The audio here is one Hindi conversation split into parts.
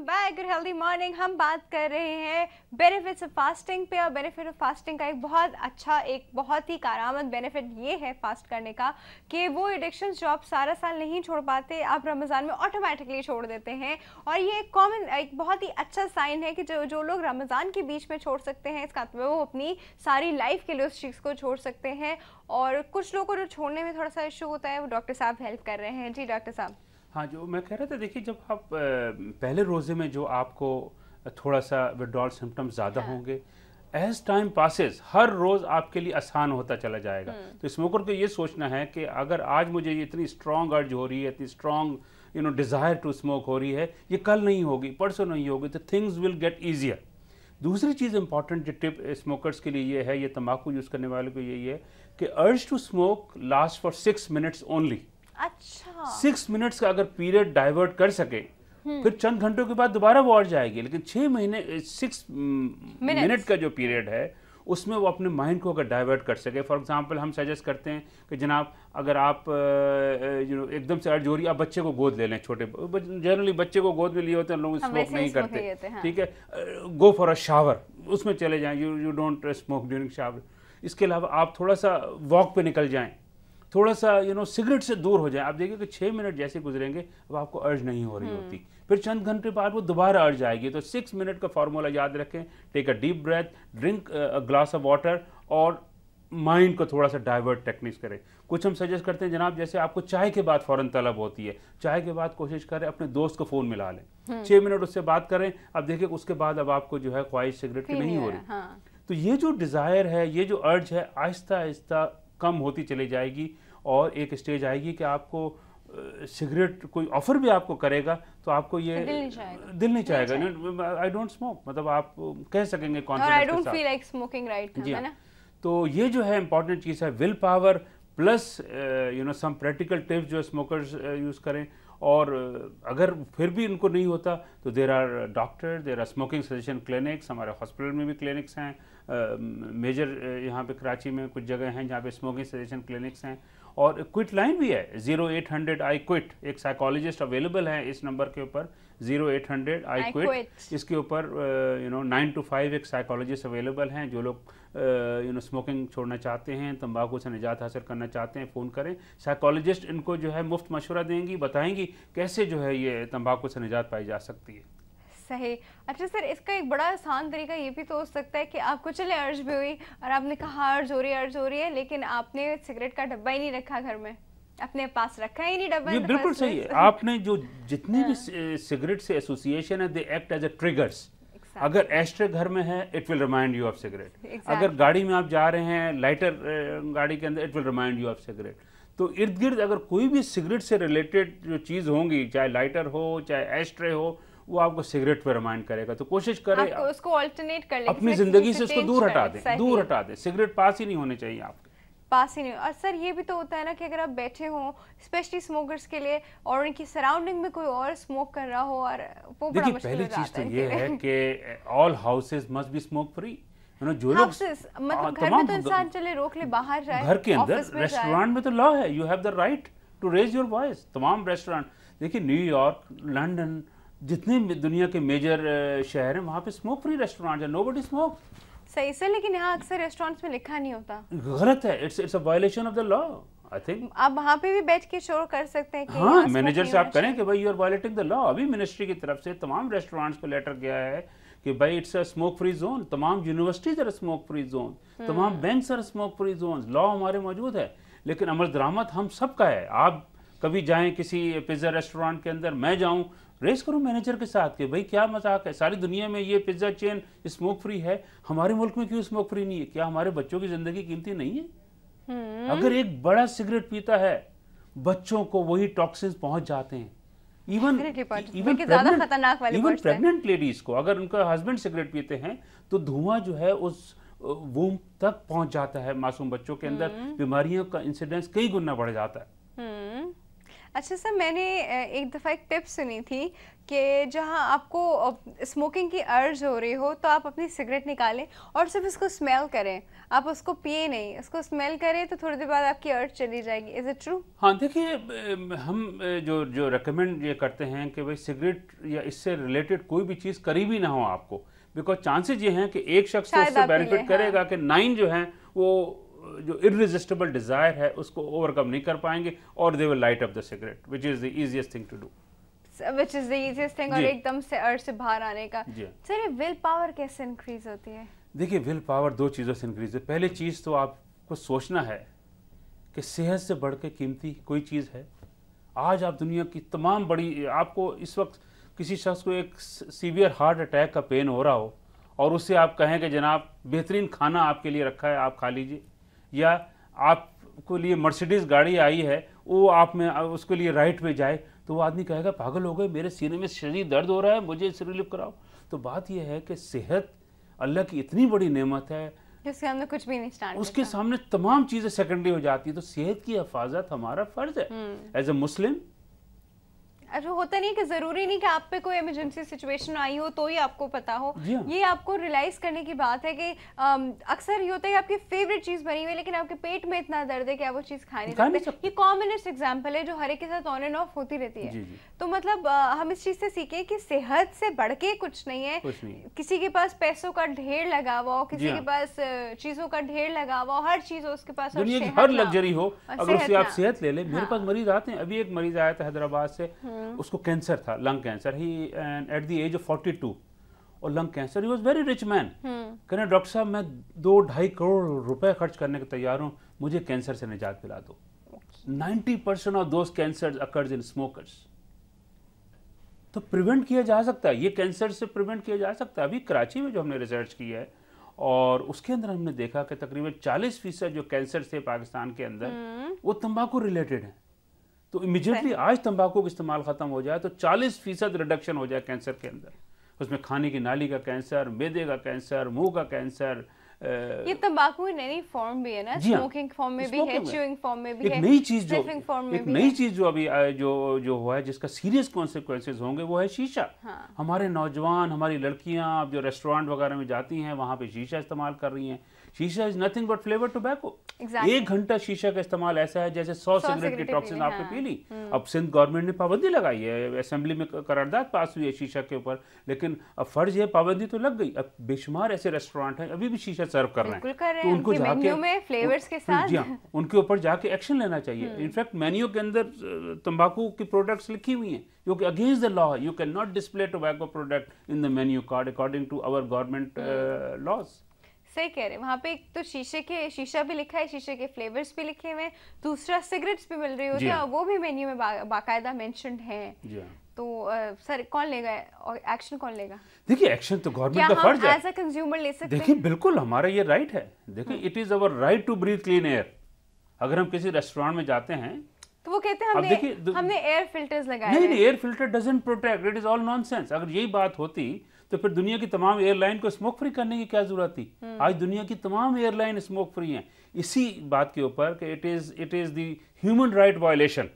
Back good healthy morning. हम बात कर रहे हैं बेनिफिट्स ऑफ फास्टिंग पे, और बेनिफिट ऑफ फास्टिंग का एक बहुत ही कारआमद बेनिफिट ये है फास्ट करने का कि वो एडिक्शंस जो आप सारा साल नहीं छोड़ पाते, आप रमज़ान में ऑटोमेटिकली छोड़ देते हैं। और ये एक बहुत ही अच्छा साइन है कि जो लोग रमज़ान के बीच में छोड़ सकते हैं, इसका मतलब वो अपनी सारी लाइफ के लिए उस चीज़ को छोड़ सकते हैं। और कुछ लोगों को जो छोड़ने में थोड़ा सा इशू होता है, वो डॉक्टर साहब हेल्प कर रहे हैं। जी डॉक्टर साहब। हाँ, जो मैं कह रहा था, देखिए, जब आप पहले रोज़े में जो आपको थोड़ा सा विड्रॉल सिम्टम्स ज़्यादा होंगे, एज टाइम पासेस हर रोज़ आपके लिए आसान होता चला जाएगा। तो स्मोकर को ये सोचना है कि अगर आज मुझे ये इतनी स्ट्रॉन्ग अर्ज हो रही है, इतनी स्ट्रॉन्ग डिज़ायर टू स्मोक हो रही है, ये कल नहीं होगी, परसों नहीं होगी, तो थिंग्स विल गेट ईजियर। दूसरी चीज़ इंपॉर्टेंट जो टिप स्मोकर्स के लिए ये है, ये तंबाकू यूज़ करने वालों को यही है कि urge to smoke last for 6 minutes only. अच्छा, 6 मिनट्स का अगर पीरियड डाइवर्ट कर सके, फिर चंद घंटों के बाद दोबारा वो और जाएगी। लेकिन 6 महीने 6 मिनट का जो पीरियड है, उसमें वो अपने माइंड को अगर डाइवर्ट कर सके। फॉर एग्जांपल हम सजेस्ट करते हैं कि जनाब, अगर आप एकदम से अर्ज हो रही है, आप बच्चे को गोद ले लें। छोटे जनरली बच्चे को गोद में लिए होते हैं लोग, स्मोक नहीं करते, ठीक है, गो फॉर अ शावर, उसमें चले जाएं, you don't smoke during shower. इसके अलावा आप थोड़ा सा वॉक पे निकल जाएं, थोड़ा सा सिगरेट से दूर हो जाए। आप देखिए कि 6 मिनट जैसे गुजरेंगे, अब आपको अर्ज नहीं हो रही होती, फिर चंद घंटे बाद वो दोबारा अर्ज आएगी। तो 6 मिनट का फार्मूला याद रखें। Take a deep breath, drink a glass of water, और माइंड को थोड़ा सा डाइवर्ट टेक्निक्स करें। कुछ हम सजेस्ट करते हैं जनाब, जैसे आपको चाय के बाद फ़ौरन तलब होती है, चाय के बाद कोशिश करें अपने दोस्त को फ़ोन मिला लें, 6 मिनट उससे बात करें। अब देखिए उसके बाद अब आपको जो है ख्वाहिश सिगरेट की नहीं हो रही। तो ये जो डिज़ायर है, ये जो अर्ज है, आहिस्ता आहिस्ता कम होती चली जाएगी, और एक स्टेज आएगी कि आपको सिगरेट कोई ऑफर भी आपको करेगा तो आपको ये दिल नहीं चाहेगा। आई डोंट स्मोक, मतलब आप कह सकेंगे कॉन्फिडेंस के साथ, I don't feel like smoking, right, है ना। तो ये जो है इंपॉर्टेंट चीज़ है, will power plus some practical tips जो स्मोकर्स यूज़ करें। और अगर फिर भी उनको नहीं होता तो there are doctor, there are smoking cessation clinics. हमारे हॉस्पिटल में भी क्लिनिक्स हैं, मेजर यहाँ पे कराची में कुछ जगह हैं जहाँ पे स्मोकिंग सजेशन क्लिनिक्स हैं। और क्विट लाइन भी है, 0800 आई क्विट। एक साइकोलॉजिस्ट अवेलेबल है इस नंबर के ऊपर, 0800 आई क्विट। इसके ऊपर 9 to 5 एक साइकोलॉजिस्ट अवेलेबल हैं। जो लोग स्मोकिंग छोड़ना चाहते हैं, तंबाकू से निजात हासिल करना चाहते हैं, फ़ोन करें। साइकोलॉजिस्ट इनको जो है मुफ्त मशवरा देंगी, बताएंगी कैसे जो है ये तंबाकू से निजात पाई जा सकती है। सही। अच्छा सर, इसका एक बड़ा आसान तरीका ये भी तो हो सकता है कि आपको चले अर्ज भी हुई और आपने कहा अर्ज हो रही है, लेकिन आपने सिगरेट का डब्बा ही नहीं रखा घर में, अपने पास रखा ही नहीं डब्बा। ये बिल्कुल सही है। आपने जो जितनी भी सिगरेट से एसोसिएशन है, they act as a triggers. अगर एस्ट्रे घर में है, it will remind you of cigarette. अगर गाड़ी में आप जा रहे हैं, लाइटर गाड़ी के अंदर, it will remind you of cigarette. तो इर्द गिर्द अगर कोई भी सिगरेट से रिलेटेड जो चीज़ होंगी, चाहे लाइटर हो, चाहे एस्ट्रे हो, वो आपको सिगरेट पे रिमाइंड करेगा। तो कोशिश करें उसको ऑल्टरनेट कर लें, अपनी जिंदगी से उसको दूर हटा दें, सिगरेट पास ही नहीं होने चाहिए आपके पास ही नहीं। और सर ये भी तो होता है ना कि अगर आप बैठे हो, स्पेशली स्मोकर्स के लिए, और उनकी सराउंडिंग में कोई और स्मोक कर रहा हो, और वो बड़ा मुश्किल हो जाता है। पहली चीज तो ये है कि all houses must be smoke free. जो लोग मतलब घर में तो इंसान चले रोक ले, बाहर जाए, घर के अंदर, रेस्टोरेंट में तो लॉ है, you have the right to raise your voice. तमाम रेस्टोरेंट देखिए, न्यूयॉर्क, लंदन, जितने दुनिया के मेजर शहर हैं, वहाँ पे स्मोक फ्री रेस्टोरेंट है, नोबडी स्मोक। सही सर, लेकिन यहाँ अक्सर रेस्टोरेंट्स में लिखा नहीं होता। गलत है, it's a violation of the law. I think आप वहाँ पे भी बैठ के शोर कर सकते हैं कि हाँ, मैनेजर से आप करें कि भाई you are violating the law. अभी मिनिस्ट्री की तरफ से तमाम रेस्टोरेंट्स को लेटर गया है कि भाई it's a smoke free zone. तमाम universities are smoke free zone, तमाम banks are smoke free zone. Law हमारे मौजूद है, लेकिन अमल दरामद हम सबका है। आप कभी जाएं किसी पिज्ज़ा रेस्टोरेंट के अंदर, मैं जाऊं, रेस करो मैनेजर के साथ कि भाई क्या मजाक है, सारी दुनिया में ये पिज्ज़ा चेन स्मोक फ्री है, हमारे मुल्क में क्यों स्मोक फ्री नहीं है? क्या हमारे बच्चों की ज़िंदगी कीमती नहीं है? अगर एक बड़ा सिगरेट पीता है, बच्चों को वही टॉक्सिन्स पहुंच जाते हैं। इवन प्रेग्नेंट लेडीज को, अगर उनका हस्बैंड सिगरेट पीते हैं तो धुआं जो है उस वूम तक पहुंच जाता है। मासूम बच्चों के अंदर बीमारियों का इंसिडेंस कई गुना बढ़ जाता है। अच्छा सर, मैंने एक दफ़ा एक टिप सुनी थी कि जहाँ आपको स्मोकिंग की अर्ज हो रही हो तो आप अपनी सिगरेट निकालें और सिर्फ उसको स्मेल करें, आप उसको पिए नहीं, उसको स्मेल करें तो थोड़ी देर बाद आपकी अर्ज चली जाएगी। Is it true? हाँ देखिए, हम जो जो रेकमेंड ये करते हैं कि भाई सिगरेट या इससे रिलेटेड कोई भी चीज़ करीबी ना हो आपको, बिकॉज चांसेस ये हैं कि एक शख्स तो शायद उससे आप पी बेनिफिट लें, करेगा कि 9 जो हैं वो जो इररेजिस्टिबल डिज़ायर है उसको ओवरकम नहीं कर पाएंगे और they will light up the cigarette which is the easiest thing to do. Which is the easiest thing, और जी। एकदम से अर्ज से बाहर आने का। जी। सर, ये विल पावर कैसे इंक्रीज होती है? देखिए, विल पावर 2 चीज़ों से इंक्रीज है। पहली चीज़ तो आपको सोचना है कि सेहत से बढ़ के कीमती कोई चीज़ है। आज आप दुनिया की तमाम बड़ी, आपको इस वक्त किसी शख्स को एक सीवियर हार्ट अटैक का पेन हो रहा हो और उससे आप कहें कि जनाब बेहतरीन खाना आपके लिए रखा है, आप खा लीजिए, या आपको लिए मर्सिडीज़ गाड़ी आई है वो आप में उसके लिए राइट पे जाए, तो वो आदमी कहेगा पागल हो गए, मेरे सीने में शदीद दर्द हो रहा है, मुझे इससे रिलीफ कराओ। तो बात यह है कि सेहत अल्लाह की इतनी बड़ी नेमत है, जिसके सामने कुछ भी नहीं स्टैंड उसके सामने तमाम चीज़ें सेकेंडरी हो जाती है। तो सेहत की हिफाजत हमारा फ़र्ज है एज ए मुस्लिम। अच्छा, होता नहीं कि ज़रूरी नहीं कि आप पे कोई इमरजेंसी सिचुएशन आई हो तो ही आपको पता हो। जी हाँ। ये आपको रियलाइज़ करने की बात है कि अक्सर ये होता है कि आपकी फेवरेट चीज़ बनी हुई है लेकिन आपके पेट में इतना दर्द है कि आप वो चीज़ खा नहीं सकते। ये कॉमनेस्ट एग्जांपल है जो हर एक के साथ ऑन एंड ऑफ होती रहती है। जी जी। तो मतलब हम इस चीज़ से सीखें कि सेहत से बढ़ के कुछ नहीं है। कुछ नहीं। किसी के पास पैसों का ढेर लगा हुआ हो, किसी जी के हाँ। पास चीज़ों का ढेर लगा हुआ हो, हर चीज़ हो उसके पास, और दुनिया की सेहत हर ना लग्जरी हो, और अगर उससे आप ना। सेहत ले लें। मेरे हाँ। पास मरीज आते हैं, अभी एक मरीज आया था हैदराबाद से, उसको कैंसर था, लंग कैंसर, ही एट द एज ऑफ 42, और lung cancer, he was very rich man. कहने डॉक्टर साहब मैं 2-2.5 करोड़ रुपए खर्च करने को तैयार हूँ, मुझे कैंसर से निजात दिला दो। 90% of those cancer occurs in smokers. तो प्रिवेंट किया जा सकता है, ये कैंसर से प्रिवेंट किया जा सकता है। अभी कराची में जो हमने रिसर्च की है और उसके अंदर हमने देखा कि तकरीबन 40% जो कैंसर थे पाकिस्तान के अंदर वो तंबाकू रिलेटेड हैं। तो इमीडिएटली आज तंबाकू का इस्तेमाल खत्म हो जाए तो 40% रिडक्शन हो जाए कैंसर के अंदर। उसमें खाने की नाली का कैंसर, मैदे का कैंसर, मुंह का कैंसर। ये तंबाकू की नई फॉर्म भी है ना, स्मोकिंग फॉर्म में भी है, च्यूइंग फॉर्म में भी है, एक नई चीज जो स्निफिंग फॉर्म में एक भी नई है। चीज जो अभी जो हुआ है जिसका सीरियस कॉन्सिक्वेंसेज होंगे वो है शीशा। हाँ। हमारे नौजवान, हमारी लड़कियां अब जो रेस्टोरेंट वगैरह में जाती हैं वहां पे शीशा इस्तेमाल कर रही हैं। शीशा is nothing but flavour tobacco. Exactly. 1 घंटा शीशा का इस्तेमाल ऐसा है जैसे 100 सिगरेट की सिगरेटें टॉक्सिन पी ली, आपने हाँ। पी ली। अब सिंध गवर्नमेंट ने पाबंदी लगाई है, असेंबली में करारदाद पास हुई है शीशा के ऊपर, लेकिन अब फर्ज है, पाबंदी तो लग गई। अब बेशुमार ऐसे रेस्टोरेंट हैं अभी भी शीशा सर्व कर रहे बिल्कुल हैं, कर रहे तो हैं, उनको उनके जाके मेन्यू में फ्लेवर्स के साथ। जी हाँ, उनके ऊपर जाके एक्शन लेना चाहिए। इनफैक्ट मेन्यू के अंदर तंबाकू की प्रोडक्ट्स लिखी हुई हैं जो कि अगेंस्ट द लॉ है। You can not display tobacco product in the menu card according to our government laws. सही कह रहे हैं। वहाँ पे एक तो शीशा भी लिखा है, शीशे के फ्लेवर्स भी लिखे हुए हैं, दूसरा सिगरेट्स भी मिल रही होती है, वो भी मेन्यू में बाकायदा मेंशन्ड है। जी हाँ। तो सर कौन लेगा और एक्शन कौन लेगा? देखिए, एक्शन तो गवर्नमेंट का फर्ज है। एज अ कंज्यूमर ले सकते हैं? देखिए बिल्कुल हमारा ये राइट है। देखिए it is our right to breathe clean air. अगर हम किसी रेस्टोरेंट में जाते हैं तो वो कहते हैं हमने एयर फिल्टर्स लगाए। नहीं, air filter doesn't protect, it is all nonsense. अगर यही बात होती तो फिर दुनिया की तमाम एयरलाइन को स्मोक फ्री करने की क्या जरूरत थी? आज दुनिया की तमाम एयरलाइन स्मोक फ्री हैं। इसी बात के ऊपर कि it is the human right violation.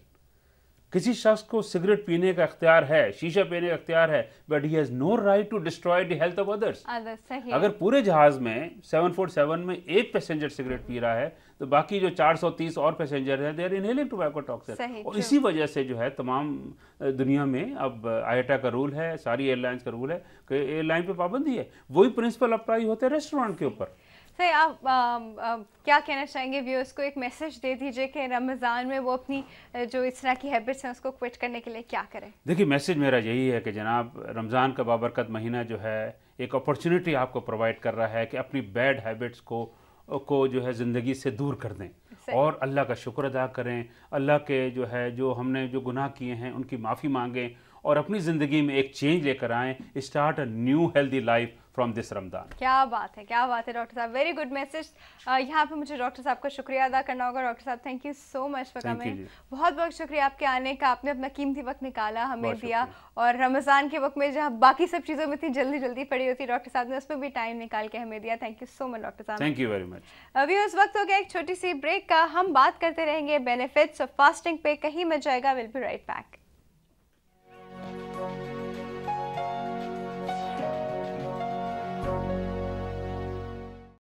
किसी शख्स को सिगरेट पीने का इख्तियार है, शीशा पीने का इख्तियार है, but he has no right to destroy the health of others. अगर पूरे जहाज में 747 में एक पैसेंजर सिगरेट पी रहा है तो बाकी जो 430 और पैसेंजर हैं they are inhaling tobacco toxin. और इसी वजह से जो है तमाम दुनिया में अब आईएटा का रूल है, सारी एयरलाइंस का रूल है कि एयरलाइन पे पाबंदी है। वही प्रिंसिपल अप्लाई होते हैं रेस्टोरेंट के ऊपर। सर आप क्या कहना चाहेंगे व्यूअर्स को? एक मैसेज दे दीजिए कि रमज़ान में वो अपनी जो इस तरह की हैबिट्स हैं उसको क्विट करने के लिए क्या करें? देखिए, मैसेज मेरा यही है कि जनाब रमज़ान का बाबरकत महीना जो है एक अपॉर्चुनिटी आपको प्रोवाइड कर रहा है कि अपनी बैड हैबिट्स को जो है ज़िंदगी से दूर कर दें और अल्लाह का शुक्र अदा करें। अल्लाह के जो हमने जो गुनाह किए हैं उनकी माफ़ी मांगें और अपनी ज़िंदगी में एक चेंज लेकर आएँ। Start a new healthy life from this Ramzan. क्या बात है डॉक्टर साहब, वेरी गुड मैसेज। यहाँ पे मुझे डॉक्टर साहब का शुक्रिया अदा करना होगा। डॉक्टर साहब thank you so much for coming, बहुत बहुत शुक्रिया आपके आने का, आपने अपना कीमती वक्त निकाला, हमें दिया, और रमज़ान के वक्त में जहाँ बाकी सब चीज़ों में इतनी जल्दी जल्दी पड़ी होती, डॉक्टर साहब ने उसमें भी टाइम निकाल के हमें दिया। Thank you so much doctor साहब। Thank you very much. अभी उस वक्त हो गया एक छोटी सी ब्रेक का, हम बात करते रहेंगे बेनिफिट्स ऑफ फास्टिंग पे, कहीं मत जाएगा, विल बी राइट बैक।